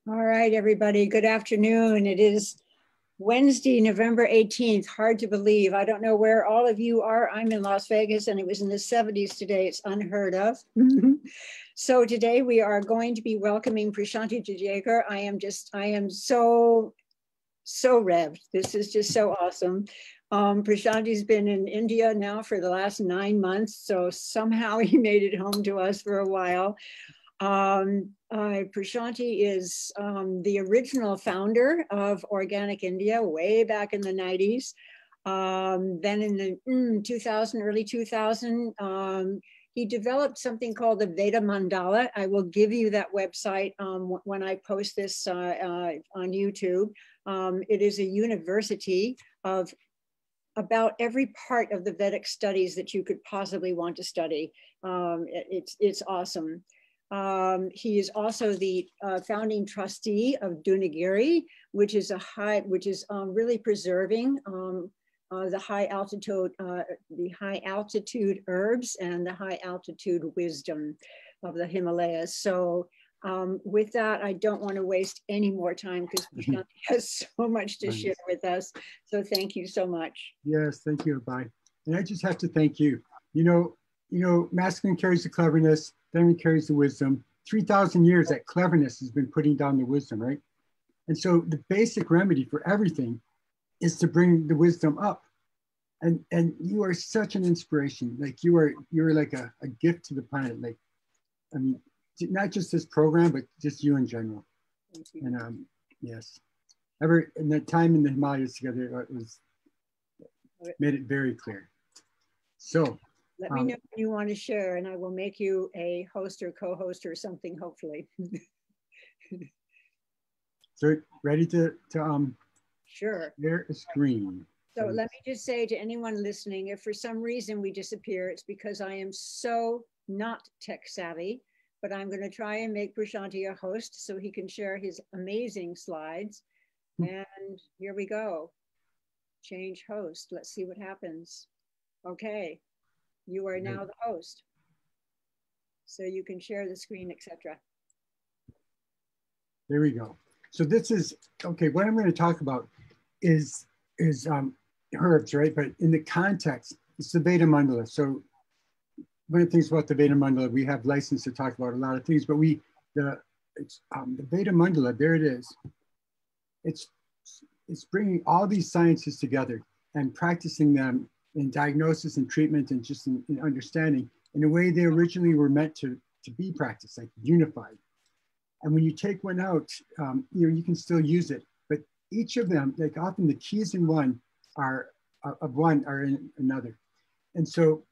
All right, everybody. Good afternoon. It is Wednesday, November 18th. Hard to believe. I don't know where all of you are. I'm in Las Vegas and it was in the 70s today. It's unheard of. So today we are going to be welcoming Prashanti deJager. I am so revved. This is just so awesome. Prashanti's been in India now for the last 9 months. So somehow he made it home to us for a while. Prashanti is the original founder of Organic India way back in the 90s. Then in the 2000, early 2000, he developed something called the Veda Mandala. I will give you that website when I post this on YouTube. It is a university of about every part of the Vedic studies that you could possibly want to study. It's awesome. He is also the founding trustee of deJager, which is really preserving the high altitude herbs and the high altitude wisdom of the Himalayas. So with that, I don't want to waste any more time because Prashanti has so much to share with us. So thank you so much. Yes, thank you, Abhay. And I just have to thank you. You know, masculine carries the cleverness, feminine carries the wisdom. 3,000 years that cleverness has been putting down the wisdom, right? And so the basic remedy for everything is to bring the wisdom up. And you are such an inspiration. Like you're like a gift to the planet. Like, I mean, not just this program, but just you in general. Thank you. And yes, in that time in the Himalayas together, it was made it very clear. So let me know when you want to share, and I will make you a host or co-host or something, hopefully. So ready to sure. share a screen. So let me just say to anyone listening, if for some reason we disappear, it's because I am so not tech savvy, but I'm going to try and make Prashanti a host so he can share his amazing slides. And here we go. Change host. Let's see what happens. Okay. You are now the host. So you can share the screen, etc. There we go. So this is, okay, what I'm going to talk about is herbs, right? But in the context, it's the Veda Mandala. So one of the things about the Veda Mandala, we have license to talk about a lot of things, but the Veda Mandala, there it is. It's bringing all these sciences together and practicing them in diagnosis and treatment and just in understanding in a way they originally were meant to be practiced, like unified. And when you take one out, you can still use it, but each of them, like often the keys in one are in another. And so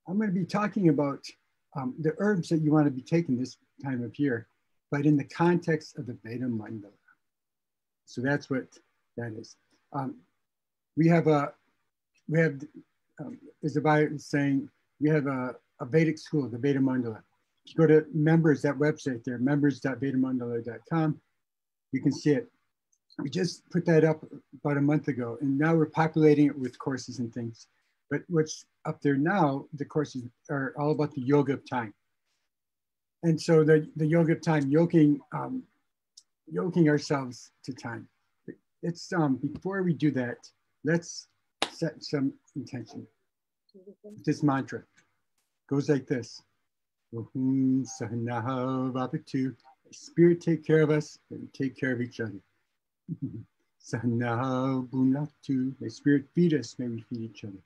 I'm going to be talking about the herbs that you want to be taking this time of year, but in the context of the Veda Mandala. So that's what that is. As Abhay was saying, we have a Vedic school, the Veda Mandala. If you go to members, that website there, members.vedamandala.com, you can see it. We just put that up about a month ago, and now we're populating it with courses and things. But what's up there now, the courses are all about the yoga of time. And so the yoga of time, yoking ourselves to time. It's before we do that, let's set some intention. This mantra goes like this. Spirit take care of us, but we take care of each other. May Spirit feed us, may we feed each other.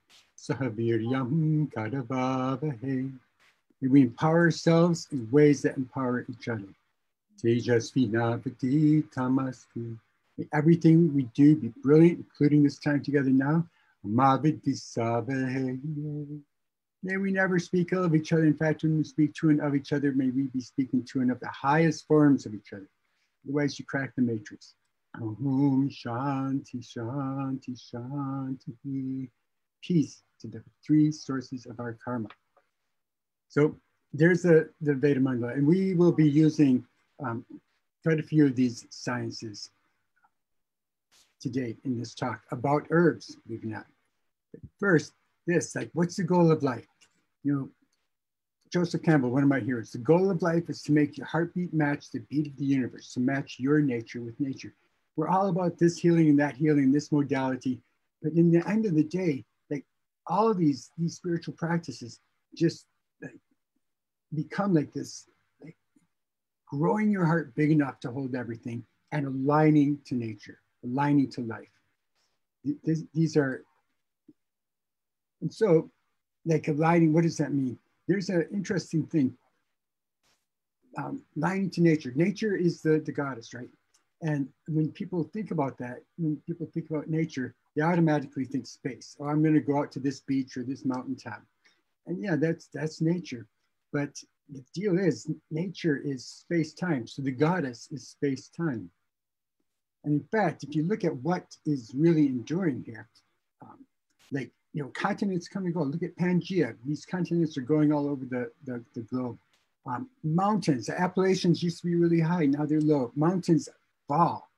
May we empower ourselves in ways that empower each other. May everything we do be brilliant, including this time together now. May we never speak ill of each other. In fact, when we speak to and of each other, may we be speaking to and of the highest forms of each other. Otherwise, you crack the matrix. Om Shanti, Shanti, Shanti. Peace to the three sources of our karma. So there's the Veda Mandala, and we will be using quite a few of these sciences today in this talk about herbs, believe it or not. But first, what's the goal of life? Joseph Campbell, one of my heroes, the goal of life is to make your heartbeat match the beat of the universe, to match your nature with nature. We're all about this healing, this modality. But in the end of the day, like all of these spiritual practices just like become like this, like growing your heart big enough to hold everything and aligning to nature, aligning to life. These are, and so like aligning, what does that mean? There's an interesting thing. Aligning to nature. Nature is the goddess, right? And when people think about that, when people think about nature, they automatically think space. Oh, I'm going to go out to this beach or this mountaintop. And yeah, that's nature. But the deal is, nature is space-time. So the goddess is space-time. And in fact, if you look at what is really enduring here, like, you know, continents come and go. Look at Pangea. These continents are going all over the globe. Mountains, the Appalachians used to be really high. Now they're low. Mountains fall.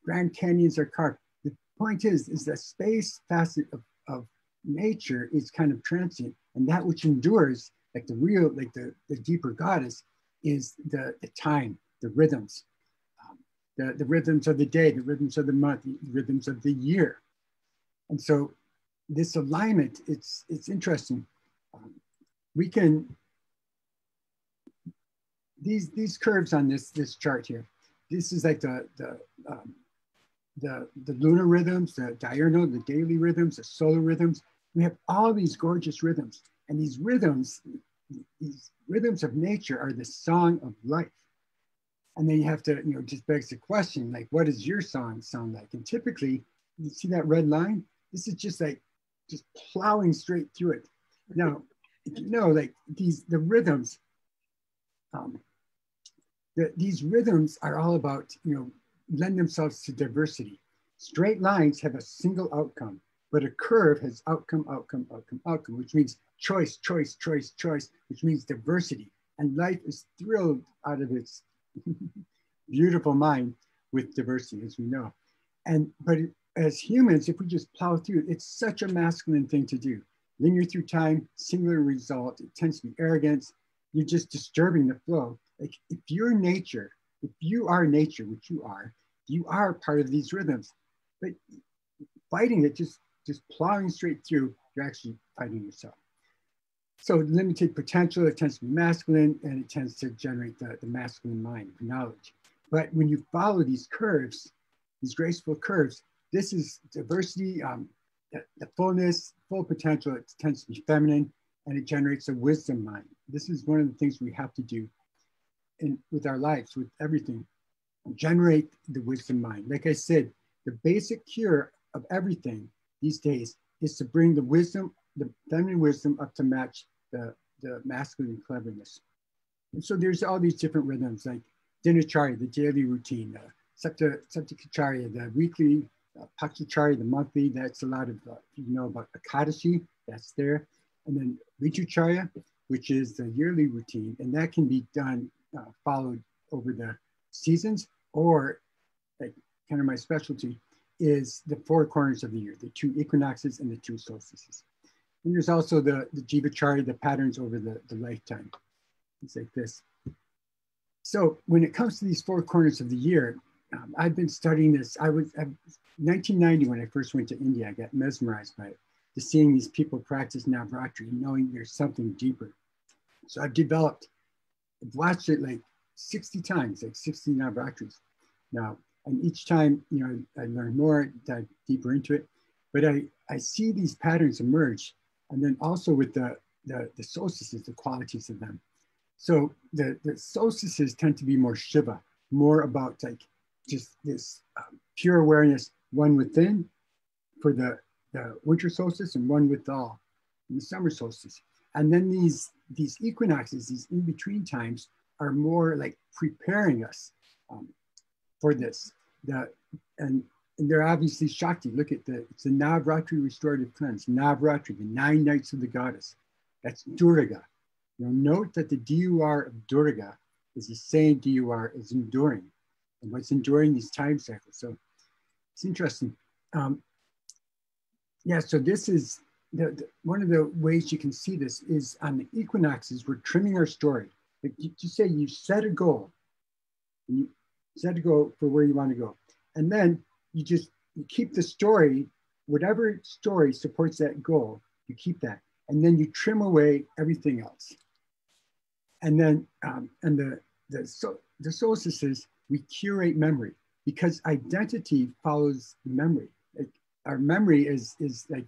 Grand Canyons are carved. The point is that space facet of nature is kind of transient. And that which endures, like the real, like the deeper goddess, is the time, the rhythms. The rhythms of the day, the rhythms of the month, the rhythms of the year. And so this alignment, it's interesting. We can, these curves on this chart here, this is like the lunar rhythms, the diurnal, the daily rhythms, the solar rhythms. We have all these gorgeous rhythms, and these rhythms of nature are the song of life. And then you have to, you know, just begs the question, like, what does your song sound like? And typically, you see that red line? This is just like, just plowing straight through it. Now, if you know, like the rhythms, these rhythms are all about, you know, lend themselves to diversity. Straight lines have a single outcome, but a curve has outcome, which means choice, which means diversity. And life is thrilled out of its beautiful mind with diversity, as we know. But as humans, if we just plow through, it's such a masculine thing to do. Linear through time, singular result, it tends to be arrogance. You're just disturbing the flow. Like if you're nature, if you are nature, which you are part of these rhythms. But fighting it, just plowing straight through, you're actually fighting yourself. So limited potential, it tends to be masculine, and it tends to generate the masculine mind, knowledge. But when you follow these curves, these graceful curves, this is diversity, the fullness, full potential. It tends to be feminine, and it generates a wisdom mind. This is one of the things we have to do with our lives, with everything. Generate the wisdom mind. Like I said, the basic cure of everything these days is to bring the wisdom, the feminine wisdom, up to match the masculine cleverness. And so there's all these different rhythms, like dinacharya, the daily routine, saptakacharya, the weekly, pakshacharya, the monthly. That's a lot of, you know about Akadashi, that's there. And then ritucharya, which is the yearly routine. And that can be done, followed over the seasons, or like kind of my specialty is the 4 corners of the year, the 2 equinoxes and the 2 solstices. And there's also the Jivacharya, the patterns over the lifetime. It's like this. So when it comes to these 4 corners of the year, I've been studying this. 1990, when I first went to India, I got mesmerized by it, to seeing these people practice Navratri and knowing there's something deeper. So I've watched it like 60 times, like 60 Navratris now. And each time, you know, I learn more, dive deeper into it. But I see these patterns emerge. And then also with the solstices, the qualities of them. So the solstices tend to be more Shiva, more about like just this pure awareness, one within for the winter solstice and one with all in the summer solstice. And then these equinoxes, these in-between times, are more like preparing us for this. And they're obviously Shakti. Look at it's the Navratri restorative cleanse, Navratri, the 9 nights of the goddess. That's Durga. You'll note that the DUR of Durga is the same DUR as enduring. And what's enduring these time cycles. So it's interesting. Yeah, so this is one of the ways you can see this is on the equinoxes, we're trimming our story. Like you say, you set a goal, and you set a goal for where you want to go. And then you keep the story, whatever story supports that goal, you keep that. And then you trim away everything else. And then, the solstices, we curate memory, because identity follows memory. Like our memory is like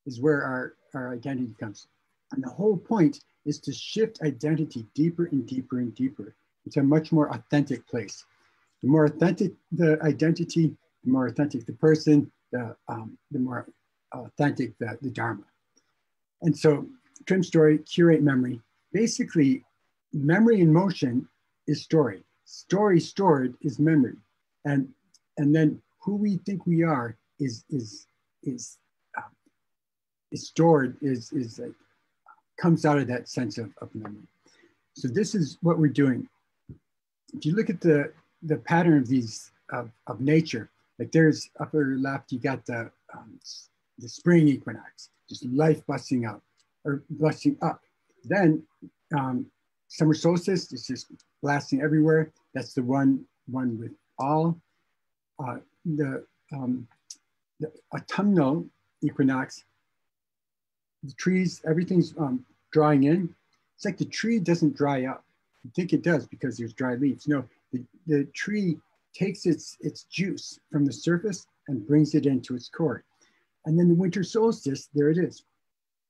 is where our identity comes. And the whole point is to shift identity deeper and deeper and deeper into a much more authentic place. The more authentic the identity, the more authentic the person, the more authentic the Dharma. And so trim story, curate memory. Basically, memory in motion is story. Story stored is memory. And then who we think we are is stored, is like, comes out of that sense of memory. So this is what we're doing. If you look at the pattern of these, of nature, like there's upper left, you got the spring equinox, just life busting out or busting up. Then summer solstice is just blasting everywhere. That's the one with all. The autumnal equinox, the trees, everything's drying in. It's like the tree doesn't dry up. You think it does because there's dry leaves. No, the tree takes its juice from the surface and brings it into its core. And then the winter solstice, there it is.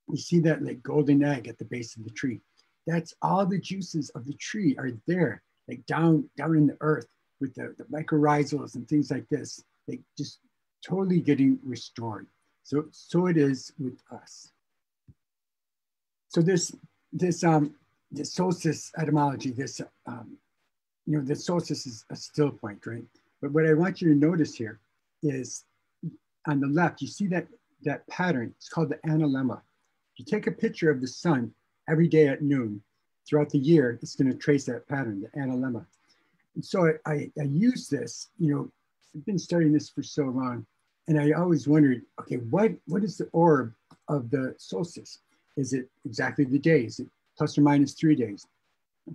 You see that like golden egg at the base of the tree. That's all the juices of the tree are there, like down in the earth with the mycorrhizals and things like this. They just totally getting restored. So it is with us. So this solstice etymology, the solstice is a still point, right? But what I want you to notice here is on the left, you see that pattern. It's called the analemma. If you take a picture of the sun every day at noon throughout the year, it's going to trace that pattern, the analemma. And so I use this, I've been studying this for so long, and I always wondered, okay, what is the orb of the solstice? Is it exactly the day? Is it plus or minus 3 days?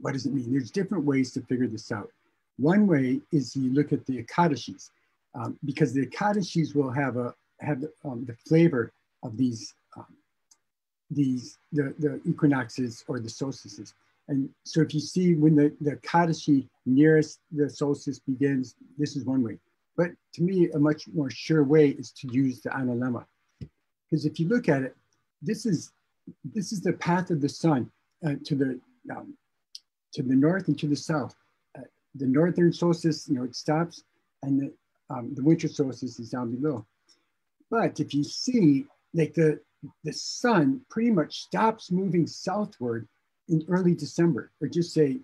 What does it mean? There's different ways to figure this out. One way is you look at the Ekadashis, because the Ekadashis will have the flavor of the equinoxes or the solstices. And so if you see when the Ekadashi nearest the solstice begins, this is one way. But to me, a much more sure way is to use the analemma. Because if you look at it, this is the path of the sun to the north and to the south. The northern solstice, it stops, and the winter solstice is down below. But if you see, like the sun pretty much stops moving southward in early December, or just say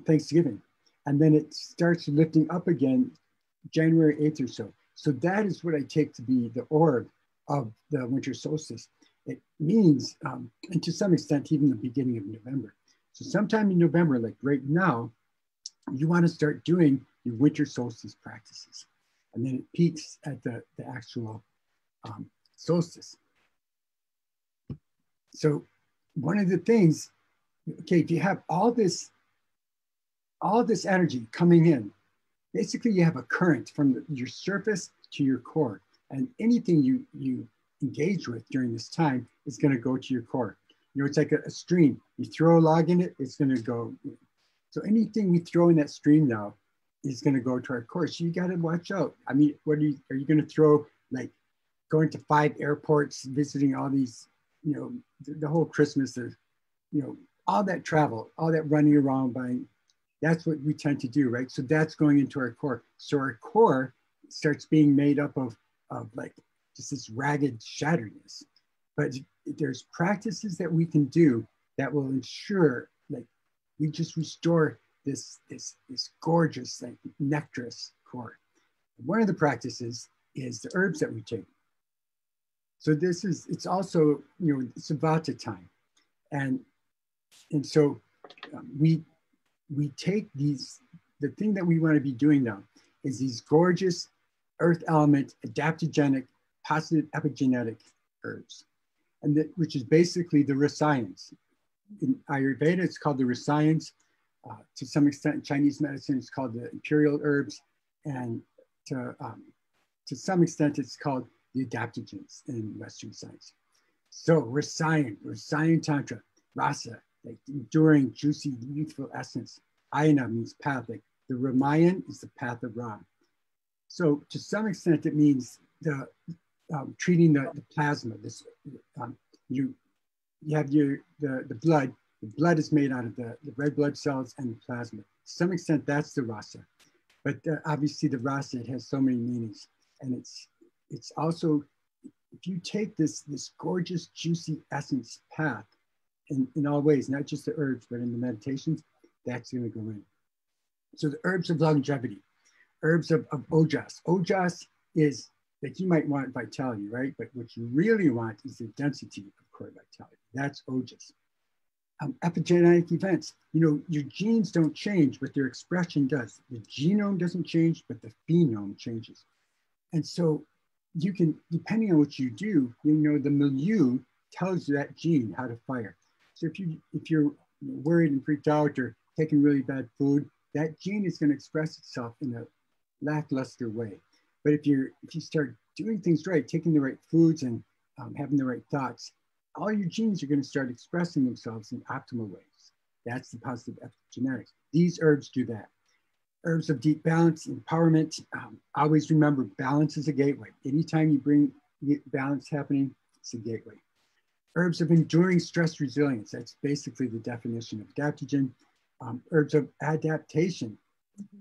Thanksgiving. And then it starts lifting up again January 8th or so. So that is what I take to be the orb of the winter solstice. It means, and to some extent, even the beginning of November. So sometime in November, like right now, you want to start doing your winter solstice practices. And then it peaks at the actual solstice. So one of the things, okay, if you have all this energy coming in, basically you have a current from your surface to your core, and anything you engage with during this time is going to go to your core. It's like a stream. You throw a log in it, it's going to go. So anything we throw in that stream now is going to go to our core. So you got to watch out. I mean, are you going to throw, like going to 5 airports, visiting all these, the whole Christmas, all that travel, all that running around buying. That's what we tend to do, right? So that's going into our core. So our core starts being made up of like just this ragged shatteredness. But there's practices that we can do that will ensure, like, we just restore this gorgeous, like, nectarous core. One of the practices is the herbs that we take. So it's also, it's a Vata time. And so we take the thing that we want to be doing now is these gorgeous earth element, adaptogenic positive epigenetic herbs, and that, which is basically the Rasayans. In Ayurveda, it's called the Rasayans. To some extent, in Chinese medicine, it's called the imperial herbs, and to some extent, it's called the adaptogens in Western science. So Rasayan Tantra, rasa, like enduring, juicy, youthful essence. Ayana means path, like the Ramayan is the path of Ram. So to some extent, it means the treating the plasma. This you have the blood. The blood is made out of the red blood cells and the plasma. To some extent, that's the rasa. But obviously, the rasa, it has so many meanings, and it's also, if you take this gorgeous, juicy essence path in all ways, not just the herbs, but in the meditations, that's going to go in. So the herbs of longevity, herbs of ojas. Ojas is that you might want vitality, right? But what you really want is the density of core vitality. That's ojas. Epigenetic events, your genes don't change, but their expression does. The genome doesn't change, but the phenome changes. And so you can, depending on what you do, the milieu tells that gene how to fire. So if you're worried and freaked out or taking really bad food, that gene is going to express itself in a lackluster way. But if you start doing things right, taking the right foods and having the right thoughts, all your genes are going to start expressing themselves in optimal ways. That's the positive epigenetics. These herbs do that. Herbs of deep balance, empowerment. Always remember, balance is a gateway. Anytime you bring balance happening, it's a gateway. Herbs of enduring stress resilience. That's basically the definition of adaptogen. Herbs of adaptation,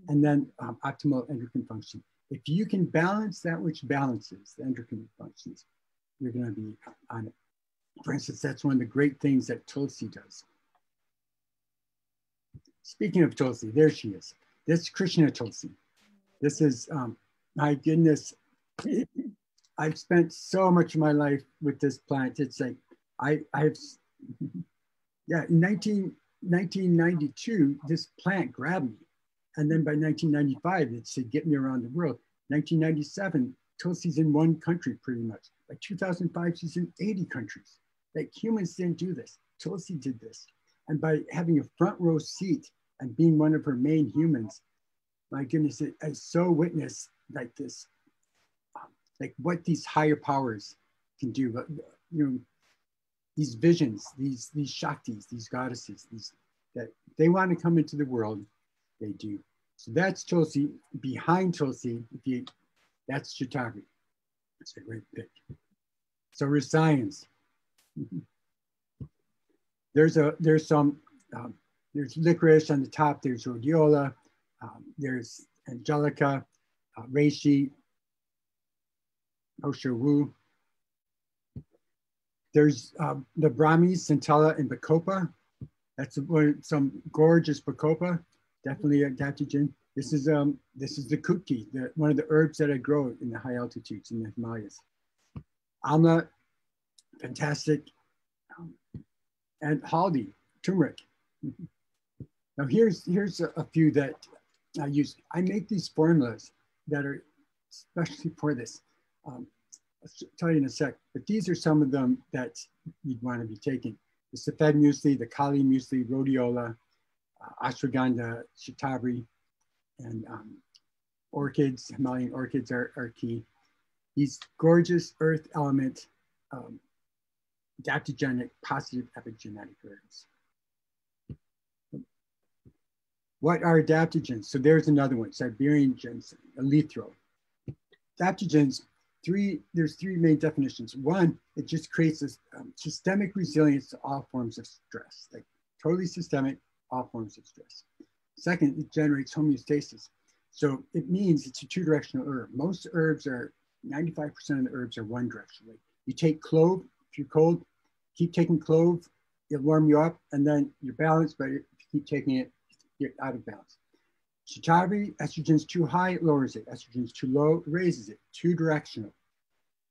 and then optimal endocrine function. If you can balance that which balances the endocrine functions, you're going to be on it. For instance, that's one of the great things that Tulsi does. Speaking of Tulsi, there she is. This is Krishna Tulsi. This is, my goodness, I've spent so much of my life with this plant. It's like, in 1992, this plant grabbed me. And then by 1995, it said, get me around the world. 1997, Tulsi's in one country pretty much. By 2005, she's in 80 countries. Like, humans didn't do this. Tulsi did this. And by having a front row seat and being one of her main humans, my goodness, I so witnessed like this, like what these higher powers can do. But, these visions, these shaktis, these goddesses, that they want to come into the world, they do. So that's Tulsi. Behind Tulsi, that's Shiitake. That's a great pick. So Rasayans. There's licorice on the top. There's rhodiola. There's angelica, reishi, oshawu. There's the Brahmis, centella, and bacopa. That's some gorgeous bacopa, definitely adaptogen. This is the kutki, one of the herbs that I grow in the high altitudes in the Himalayas. Amla, fantastic, and haldi, turmeric. Now here's a few that I use. I make these formulas that are especially for this. I'll tell you in a sec, but these are some of them that you'd want to be taking. The Safed muesli, the Kali muesli, rhodiola, ashwagandha, shatavari, and orchids, Himalayan orchids are key. These gorgeous earth element, adaptogenic, positive epigenetic herbs. What are adaptogens? So there's another one, Siberian ginseng, elithro. Adaptogens, there's three main definitions. One, it just creates this systemic resilience to all forms of stress, like totally systemic, all forms of stress. Second, it generates homeostasis. So it means it's a two-directional herb. Most herbs are, 95% of the herbs are one directional. Like you take clove, if you're cold, keep taking clove, it'll warm you up, and then you're balanced, but if you keep taking it, you're out of balance. Shatavari, estrogen's too high, it lowers it. Estrogen's too low, it raises it. Two directional.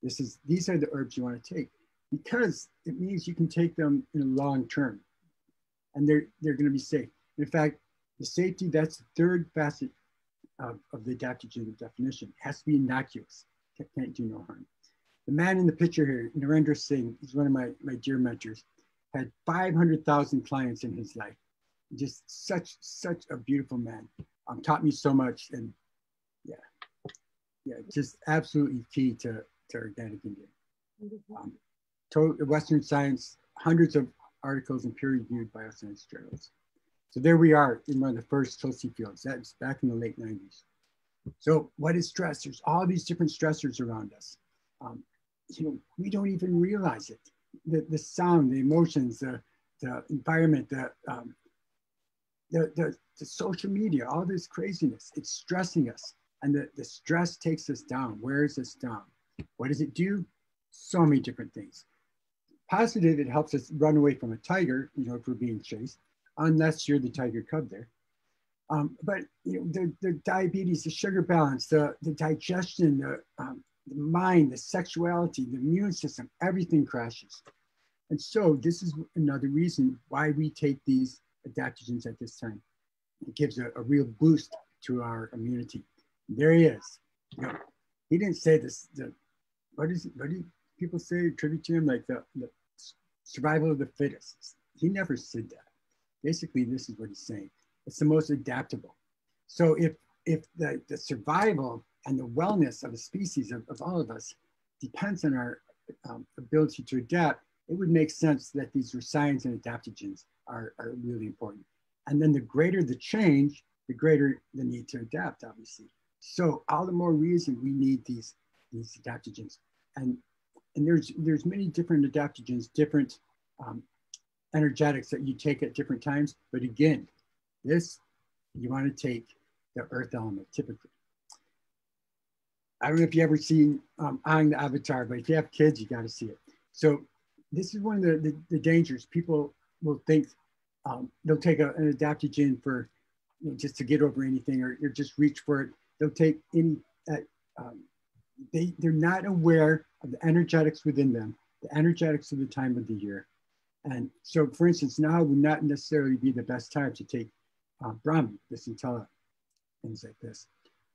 These are the herbs you want to take because it means you can take them in a long term, and they're going to be safe. In fact, the safety, that's the third facet of the adaptogen definition. It has to be innocuous. Can't do no harm. The man in the picture here, Narendra Singh, is one of my dear mentors, had 500,000 clients in his life. Just such a beautiful man. Taught me so much, and just absolutely key to organic India. Western science, hundreds of articles in peer-reviewed bioscience journals. So there we are in one of the first Tulsi fields. That's back in the late 90s. So what is stress? There's all these different stressors around us. We don't even realize it. The sound, the emotions, the environment, the social media, all this craziness, it's stressing us. And the stress takes us down, wears us down. What does it do? So many different things. Positive, it helps us run away from a tiger, if we're being chased, unless you're the tiger cub there. But the diabetes, the sugar balance, the digestion, the mind, the sexuality, the immune system, everything crashes. And so this is another reason why we take these adaptogens at this time. It gives a real boost to our immunity. There he is. He didn't say this. What do people say, attribute to him, like the survival of the fittest? He never said that. Basically, this is what he's saying. It's the most adaptable. So if the survival and the wellness of a species, of all of us, depends on our ability to adapt, it would make sense that these Rasayans and adaptogens are really important. And then the greater the change, the greater the need to adapt, obviously. So all the more reason we need these adaptogens. And there's many different adaptogens, different energetics that you take at different times. But again, you want to take the earth element typically. I don't know if you ever seen Aang the Avatar, but if you have kids, you got to see it. So this is one of the dangers. People will think they'll take an adaptogen for just to get over anything, or just reach for it. They'll take any. They're not aware of the energetics within them, the energetics of the time of the year. And so, for instance, now would not necessarily be the best time to take Brahmi, the Centella, things like this.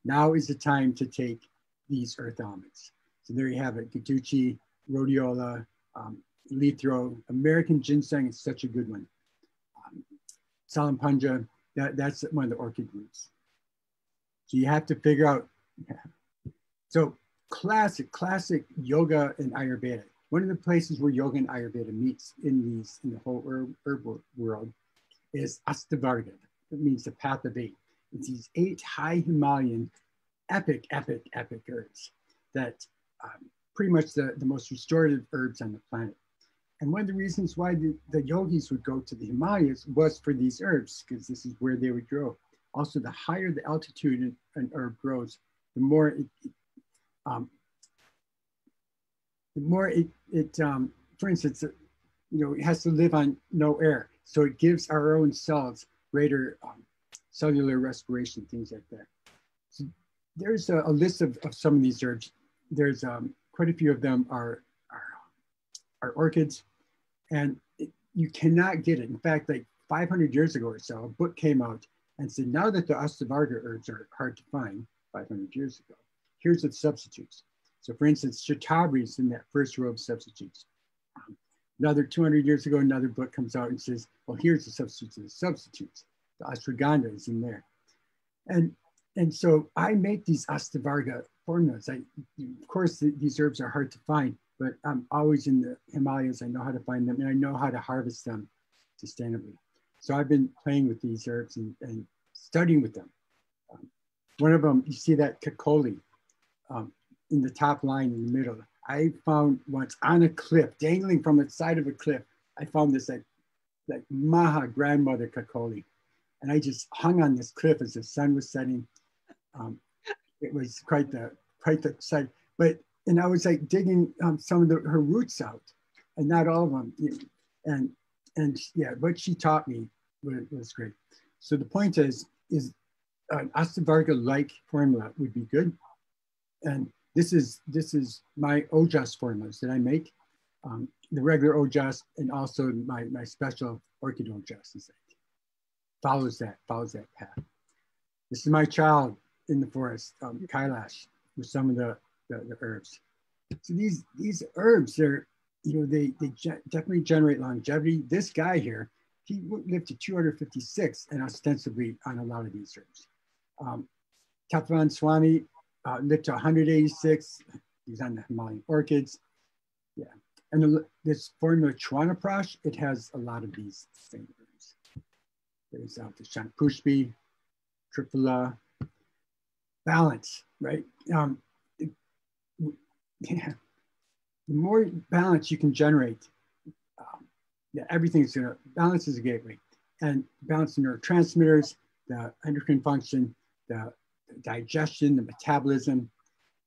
Now is the time to take these earth elements. So there you have it, Guduchi, rhodiola, Eleuthero, American ginseng is such a good one. Salapunja, that's one of the orchid roots. So you have to figure out, so classic yoga and Ayurveda. One of the places where yoga and Ayurveda meets in the whole herb world is Astavarga. It means the path of 8. It's these 8 high Himalayan epic herbs that pretty much the most restorative herbs on the planet. And one of the reasons why the yogis would go to the Himalayas was for these herbs, because this is where they would grow. Also, the higher the altitude an herb grows, the more for instance, it has to live on no air. So it gives our own cells greater cellular respiration, things like that. So there's a list of some of these herbs. There's quite a few of them are orchids, and you cannot get it. In fact, like 500 years ago or so, a book came out and said, now that the Astavarga herbs are hard to find 500 years ago, here's the substitutes. So for instance, Shatavari is in that first row of substitutes. Another 200 years ago, another book comes out and says, well, here's the substitutes of the substitutes. The Ashwagandha is in there. And so I make these Astavarga formulas. Of course, these herbs are hard to find, but I'm always in the Himalayas. I know how to find them, and I know how to harvest them sustainably. So I've been playing with these herbs and studying with them. One of them, you see that kakoli in the top line in the middle. I found once on a cliff, dangling from the side of a cliff, I found this like Maha grandmother kakoli. And I just hung on this cliff as the sun was setting. It was quite the sight. And I was like digging some of her roots out, and not all of them. And yeah, what she taught me was great. So the point is an Astavarga-like formula would be good. And this is my Ojas formulas that I make, the regular Ojas, and also my special orchid Ojas. Follows that path. This is my child in the forest, Kailash, with some of the herbs. So these herbs, they definitely generate longevity. This guy here, he lived to 256 and ostensibly on a lot of these herbs. Tapan Swami lived to 186. He's on the Himalayan orchids. Yeah. And this formula Chwanaprash, it has a lot of these same herbs. There's the Shanpushpi, Triphala, balance, right? Yeah. The more balance you can generate, everything's gonna, balance is a gateway. And balance the neurotransmitters, the endocrine function, the digestion, the metabolism.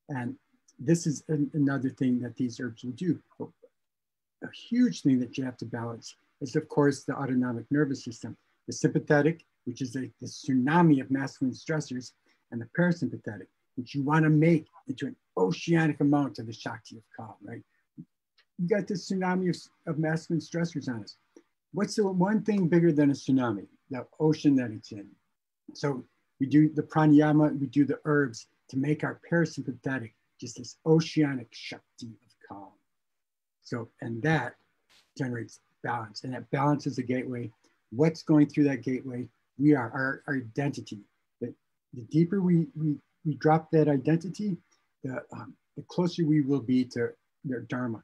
And this is another thing that these herbs will do. A huge thing that you have to balance is, of course, the autonomic nervous system. The sympathetic, which is the tsunami of masculine stressors, and the parasympathetic, which you want to make into an oceanic amount of the Shakti of calm, right? You got this tsunami of masculine stressors on us. What's the one thing bigger than a tsunami? The ocean that it's in. So we do the pranayama, we do the herbs to make our parasympathetic just this oceanic Shakti of calm. So, and that generates balance, and that balance is a gateway. What's going through that gateway? We are our identity. The deeper we drop that identity, the closer we will be to their dharma.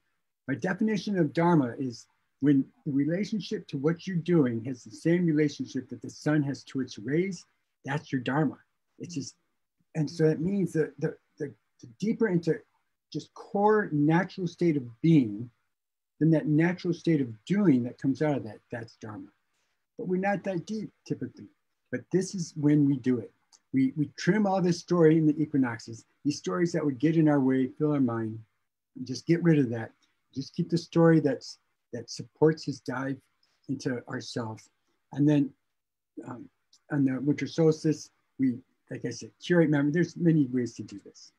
My definition of dharma is when the relationship to what you're doing has the same relationship that the sun has to its rays, that's your dharma. It's just, and so that means that the deeper into just core natural state of being, then that natural state of doing that comes out of that, that's dharma. But we're not that deep typically, but this is when we do it. We trim all this story in the equinoxes, these stories that would get in our way, fill our mind, and just get rid of that. Just keep the story that supports his dive into ourselves. And then on the winter solstice, we, like I said, curate memory. There's many ways to do this.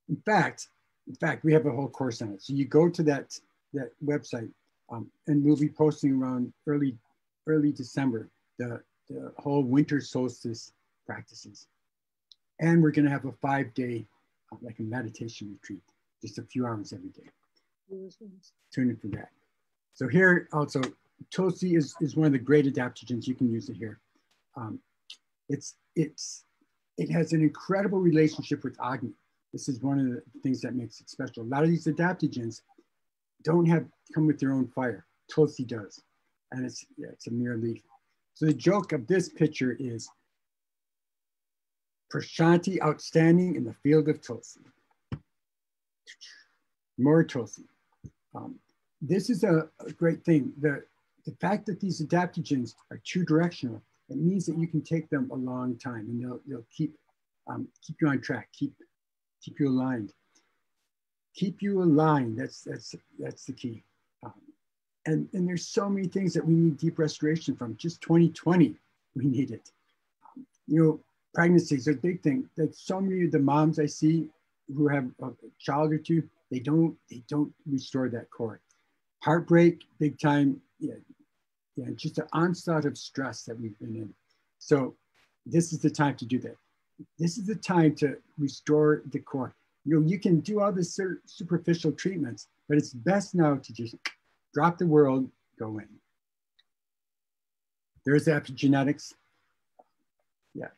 In fact, we have a whole course on it. So you go to that website, and we'll be posting around early December the whole winter solstice practices. And we're going to have a 5-day, like a meditation retreat, just a few hours every day. Tune in for that. So here also, Tulsi is one of the great adaptogens. You can use it here. It has an incredible relationship with Agni. This is one of the things that makes it special. A lot of these adaptogens don't come with their own fire. Tulsi does, and it's a mere leaf. So the joke of this picture is Prashanti outstanding in the field of Tulsi. More Tulsi. This is a great thing. The fact that these adaptogens are two-directional, it means that you can take them a long time, and they'll keep you on track, keep you aligned. Keep you aligned. That's the key. And there's so many things that we need deep restoration from. Just 2020, we need it. Pregnancies are a big thing. Like so many of the moms I see who have a child or two, they don't restore that core. Heartbreak, big time. Yeah, just an onslaught of stress that we've been in. So this is the time to do that. This is the time to restore the core. You can do all the superficial treatments, but it's best now to just drop the world, go in. There's epigenetics. Yeah.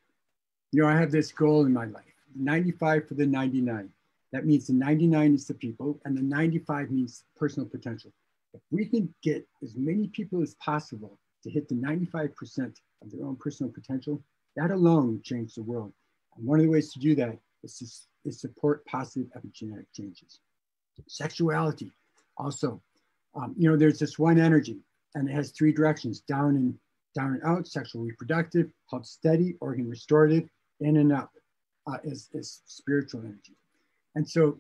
I have this goal in my life, 95 for the 99. That means the 99 is the people and the 95 means personal potential. If we can get as many people as possible to hit the 95% of their own personal potential, that alone will change the world. And one of the ways to do that is to support positive epigenetic changes. Sexuality, also, there's this one energy and it has 3 directions, down and out, sexual reproductive, helps steady, organ restorative, in and up is spiritual energy. And so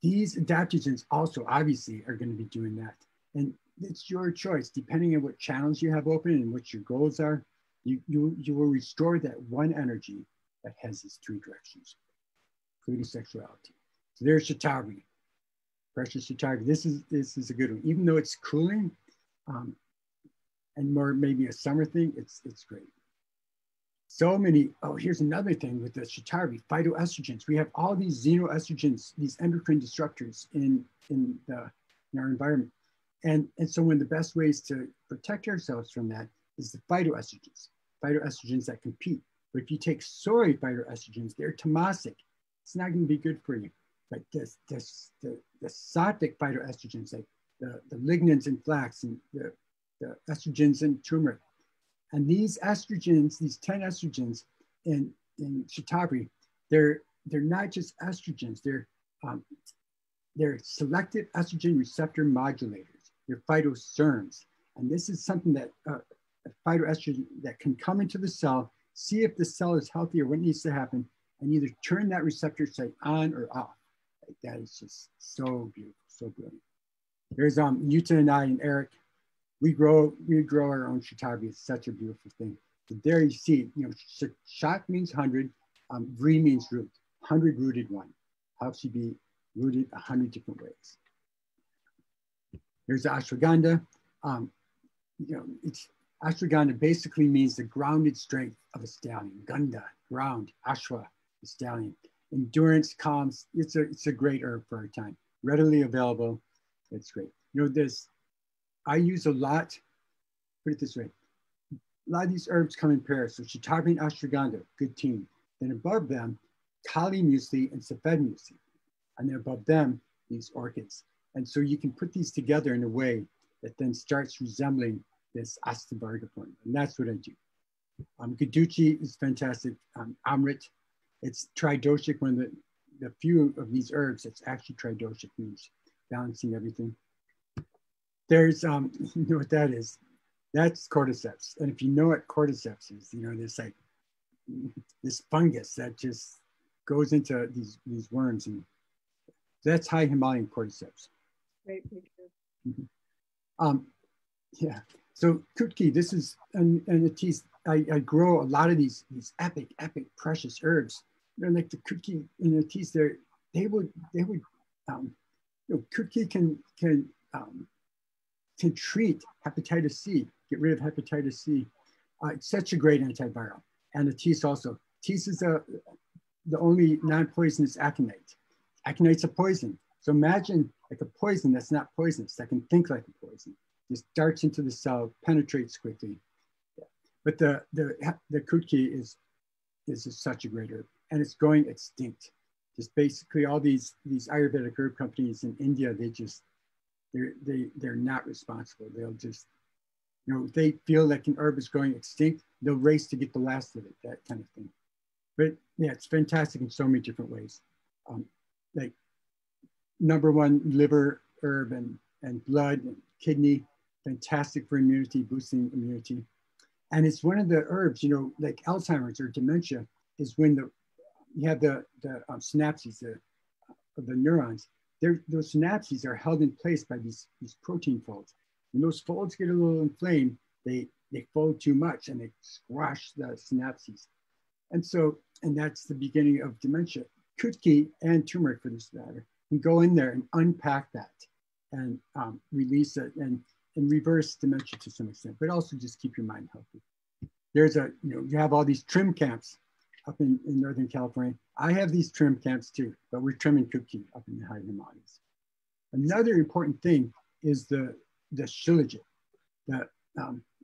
these adaptogens also obviously are going to be doing that. And it's your choice, depending on what channels you have open and what your goals are, you will restore that one energy that has these 3 directions, including sexuality. So there's Shatavari, precious Shatavari. This is a good one. Even though it's cooling and more maybe a summer thing, it's great. So many, oh, here's another thing with the Shatavari, phytoestrogens. We have all these xenoestrogens, these endocrine disruptors in our environment. And so one of the best ways to protect ourselves from that is the phytoestrogens that compete. But if you take soy phytoestrogens, they're tamasic. It's not going to be good for you. But the sattvic phytoestrogens, like the lignans in flax and the estrogens in turmeric, and these estrogens, these 10 estrogens in Shatavari, they're not just estrogens. They're selective estrogen receptor modulators. They're phytocerms. And this is something that a phytoestrogen that can come into the cell, see if the cell is healthy or what needs to happen, and either turn that receptor site on or off. Like that is just so beautiful, so brilliant. There's Yuta and I and Eric. We grow our own Shatavari. It's such a beautiful thing. So there you see, Shat means 100, Vri means root, 100 rooted one. Helps you be rooted 100 different ways. There's the Ashwagandha. It's Ashwagandha basically means the grounded strength of a stallion. Gandha, ground, Ashwa, the stallion. Endurance, calms. It's a great herb for our time. Readily available. It's great. I use a lot, put it this way, a lot of these herbs come in pairs. So Shatavari and Ashwagandha, good team. Then above them, Kali muesli and Safed muesli. And then above them, these orchids. And so you can put these together in a way that then starts resembling this Astavarga form. And that's what I do. Gaduchi is fantastic. Amrit, it's tridoshic. One of the few of these herbs that's actually tridoshic, means balancing everything. There's, you know what that is? That's cordyceps. And if you know what cordyceps is, there's like this fungus that just goes into these worms. And that's high Himalayan cordyceps. Great picture. Mm-hmm. Yeah. So Kutki, this is, and it is, I grow a lot of these epic, precious herbs. They're like the Kutki and the teas. They would, Kutki can treat hepatitis C, get rid of hepatitis C. It's such a great antiviral. And the teas also. Teas is the only non-poisonous aconite. Aconite's a poison. So imagine like a poison that's not poisonous, that can think like a poison. Just darts into the cell, penetrates quickly. Yeah. But the Kutki is such a great herb, and it's going extinct. Just basically all these Ayurvedic herb companies in India, they're not responsible. They'll just, if they feel like an herb is going extinct, they'll race to get the last of it, that kind of thing. But yeah, it's fantastic in so many different ways. Like #1 liver herb and blood and kidney, fantastic for immunity, boosting immunity. And it's one of the herbs, like Alzheimer's or dementia, is when you have the synapses of the neurons. Those synapses are held in place by these protein folds. When those folds get a little inflamed, they fold too much and they squash the synapses. And that's the beginning of dementia. Kutki and turmeric, for this matter, can go in there and unpack that and release it and reverse dementia to some extent, but also just keep your mind healthy. There's you have all these trim camps up in Northern California. I have these trim camps too, but we're trimming Kutki up in the high Himalayas. Another important thing is the shilajit, the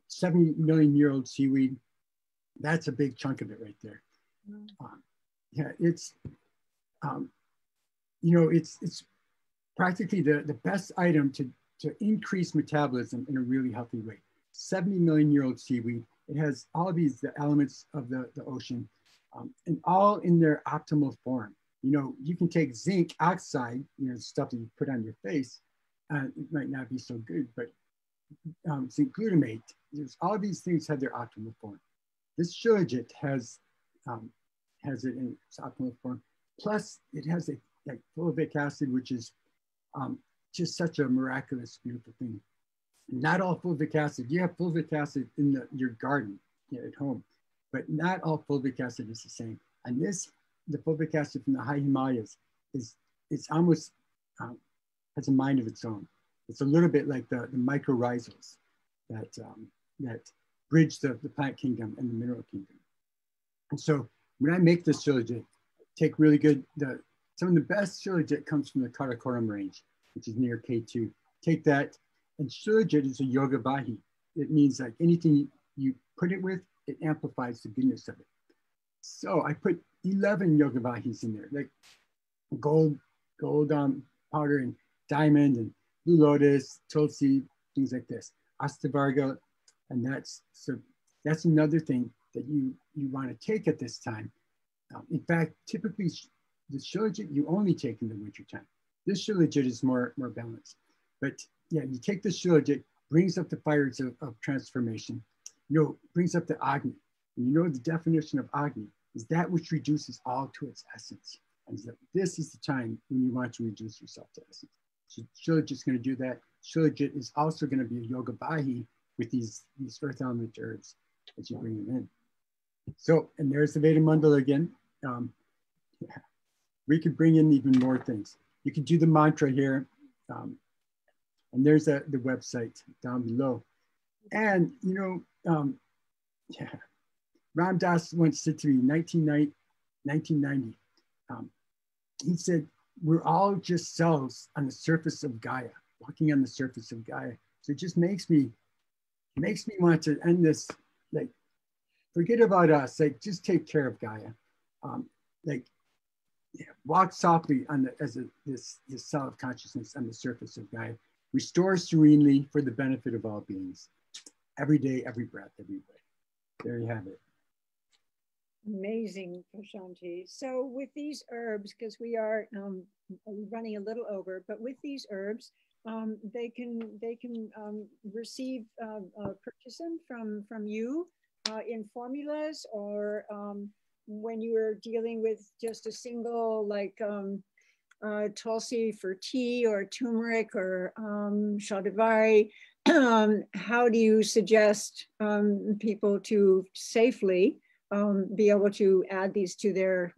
70 million year old seaweed. That's a big chunk of it right there. Yeah, it's it's practically the best item to increase metabolism in a really healthy way. 70 million year old seaweed. It has all of the elements of the ocean, and all in their optimal form. You can take zinc oxide, stuff that you put on your face, it might not be so good, but zinc glutamate, all of these things have their optimal form. This shilajit has it in its optimal form. Plus, it has like fulvic acid, which is just such a miraculous, beautiful thing. Not all fulvic acid. You have fulvic acid in your garden at home, but not all fulvic acid is the same. And the fulvic acid from the high Himalayas it's almost has a mind of its own. It's a little bit like the mycorrhizals that bridge the plant kingdom and the mineral kingdom. And so when I make this shilajit, take really good, some of the best shilajit comes from the Karakoram range, which is near K2. Take that, and shilajit is a yoga vahi. It means like anything you put it with, it amplifies the goodness of it. So I put 11 yoga vahis in there, like gold powder and diamond and blue lotus, tulsi, things like this, astavarga, and that's another thing that you want to take at this time. In fact, typically the shilajit you only take in the wintertime. This shilajit is more balanced. But yeah, you take the shilajit, brings up the fires of transformation, brings up the Agni. And the definition of Agni is that which reduces all to its essence. And so this is the time when you want to reduce yourself to essence. So shilajit is going to do that. Shilajit is also going to be a yoga vahi with these earth element herbs as you bring them in. So, and there's the Veda Mandala again. We could bring in even more things. You could do the mantra here. And there's the website down below. And, Ram Dass once said to me, 1990, he said, we're all just cells on the surface of Gaia, walking on the surface of Gaia. So it just makes me want to end this, like, forget about us, like, just take care of Gaia. Walk softly on this cell of consciousness on the surface of Gaia. Restore serenely for the benefit of all beings. Every day, every breath, every way. There you have it. Amazing, Prashanti. So with these herbs, because we are running a little over, but with these herbs, they can receive purchase them from you in formulas, or when you are dealing with just a single, like tulsi for tea, or turmeric, or shadavari. How do you suggest people to safely be able to add these to their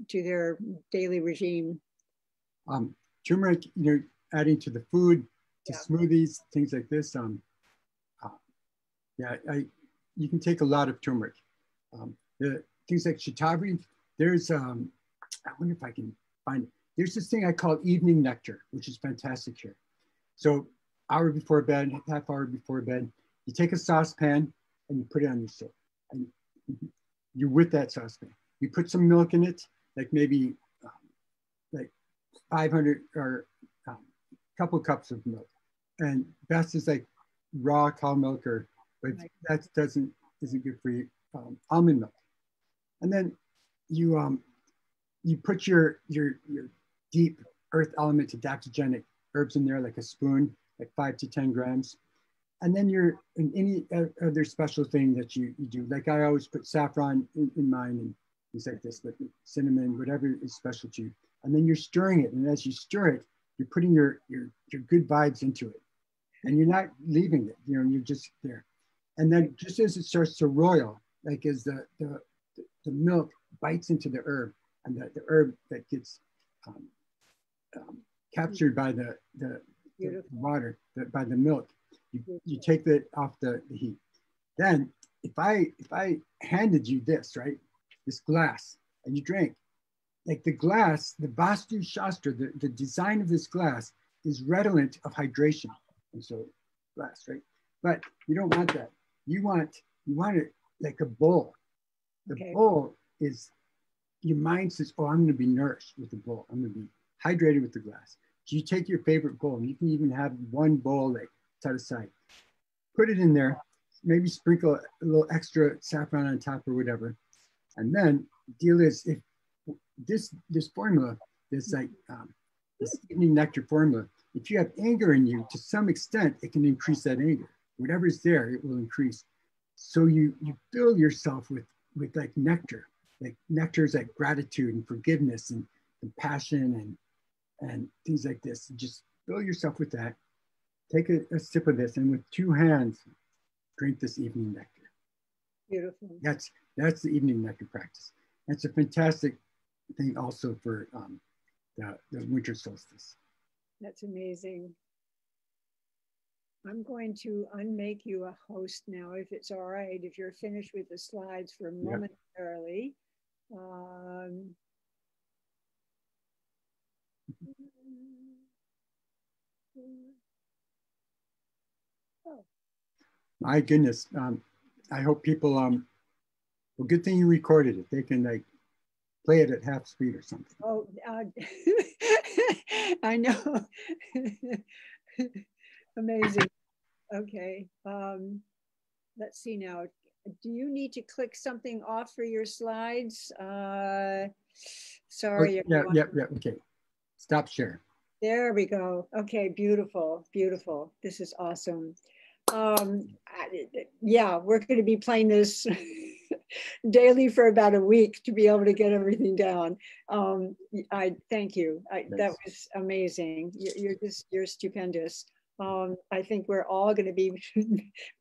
daily regime? Turmeric, adding to the food, to smoothies, things like this. You can take a lot of turmeric. The things like shatavari, there's, I wonder if I can find it. There's this thing I call evening nectar, which is fantastic here. So hour before bed, half hour before bed, you take a saucepan and you put it on your stove. And you're with that saucepan. You put some milk in it, like maybe like 500 or a couple cups of milk. And best is like raw cow milk, but that isn't good for you. Almond milk. And then you put your deep earth element adaptogenic herbs in there, like a spoon, like 5 to 10 grams. And then you're in any other special thing that you do. Like I always put saffron in mine and things like this, but cinnamon, whatever is special to you. And then you're stirring it. And as you stir it, you're putting your good vibes into it. And you're not leaving it, you're just there. And then just as it starts to roil, like as the milk bites into the herb, and the herb that gets captured by the water, by the milk, you take that off the heat. Then if I handed you this, right, this glass, and you drank, like the glass, the Vastu Shastra, the design of this glass is redolent of hydration. And so glass, right? But you don't want that. You want it like a bowl. The bowl is, your mind says, oh, I'm going to be nourished with the bowl. I'm going to be hydrated with the glass. So you take your favorite bowl, and you can even have one bowl like set aside. Put it in there, maybe sprinkle a little extra saffron on top or whatever. And then the deal is, if this formula, this evening nectar formula, if you have anger in you, to some extent, it can increase that anger. Whatever's there, it will increase. So you fill yourself with like nectar. Like nectar is like gratitude and forgiveness and compassion and things like this. Just fill yourself with that. Take a sip of this, and with 2 hands, drink this evening nectar. Beautiful. That's the evening nectar practice. That's a fantastic thing also for the winter solstice. That's amazing. I'm going to unmake you a host now, if it's all right, if you're finished with the slides for momentarily. Um, oh. My goodness. I hope people, well, good thing you recorded it. They can like play it at half speed or something. Oh, I know. Amazing. Okay. Let's see now. Do you need to click something off for your slides? Sorry, Oh, yeah, everyone. yeah, okay. Stop share. There we go. Okay, beautiful, beautiful. This is awesome. Yeah, we're going to be playing this daily for about a week to be able to get everything down. I thank you. That was amazing. You're stupendous. I think we're all going to be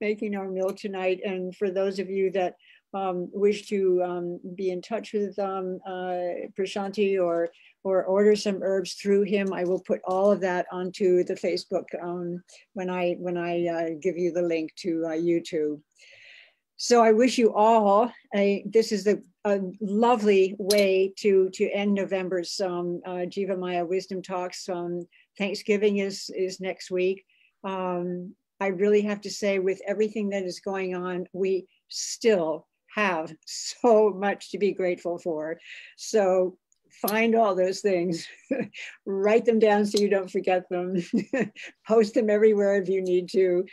making our meal tonight. And for those of you that wish to be in touch with Prashanti or order some herbs through him, I will put all of that onto the Facebook when I give you the link to YouTube. So I wish you all this is a lovely way to end November's Jivamaya Wisdom Talks. Thanksgiving is next week. I really have to say, with everything that is going on, we still have so much to be grateful for. So find all those things, write them down so you don't forget them, post them everywhere if you need to.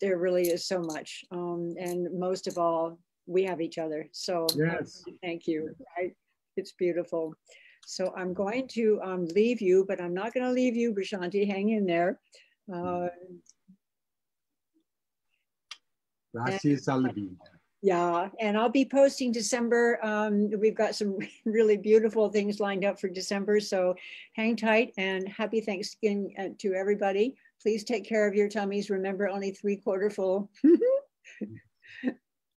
There really is so much. And most of all, we have each other. So yes. Thank you. Right? It's beautiful. So I'm going to leave you, but I'm not going to leave you, Prashanti. Hang in there. Yeah, and I'll be posting December. We've got some really beautiful things lined up for December. So hang tight and happy Thanksgiving to everybody. Please take care of your tummies. Remember, only 3/4 full.